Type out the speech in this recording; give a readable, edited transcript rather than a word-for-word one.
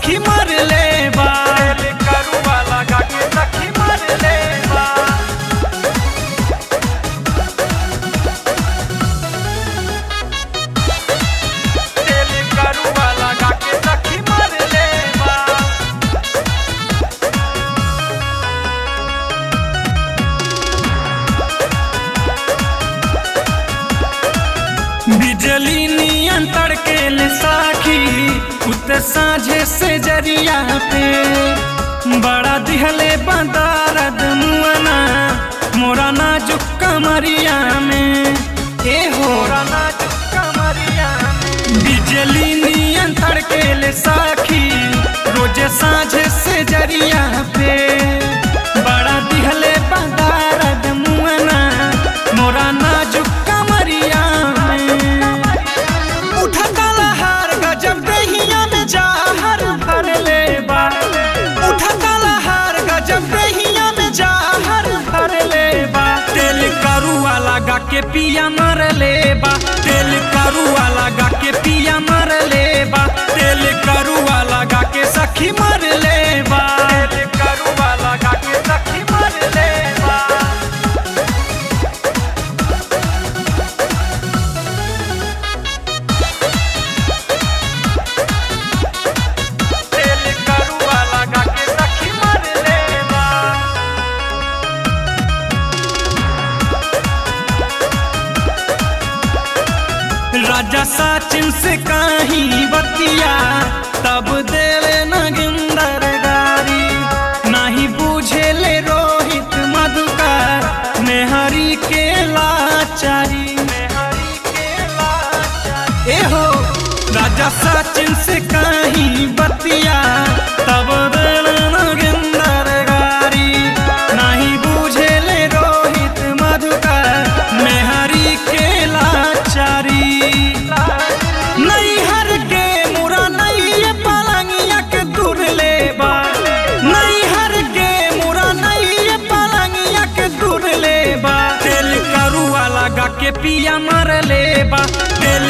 सखी मर ले बा। तेल करुआ लगा के सखी मर ले बा। तेल करुआ लगा के सखी मर ले बा। बिजली नियन तड़के ले साखी उत साझे से जरिया पे बड़ा दिहले बंदारद मुअना मोरा नाजुक कमरिया में ए हो नाजुक कमरिया में। बिजली नियन तड़के ले साखी रोजे साझे से जरिया पे बड़ा दिहले बंदारद मुअना मोरा नाजुक कमरिया में। उठा कालाहार गजब दहिया में जहर भर ले बा। उठा कालाहार गजब दहिया में जहर भर ले बा। तेल करुआ लगा के पिया मर ले बा। तेल करुआ लगा के पिया मर ले बा। तेल करुआ लगा के सखी मर ले बा। तेल करुआ लगा के सखी मर ले बा। तेल करुआ लगा के सखी मर ले बा। राजा सचिन से कहीं बतिया तब देवे नगिंदर गारी नहीं बूझे ले रोहित मधुकर मेहरी के लाचारी। ए हो राजा सचिन से कहीं बतिया तब देवे नगिंदर गारी नहीं बूझे ले रोहित मधुकर मेहरी के लाचारी। नैहर के मुरा नहीं पलंगिया के दूर ले बा। नैहर के मुरा नहीं पलंगिया के दूर ले बा। तेल करुआ लगा के पिया मर ले बा। तेल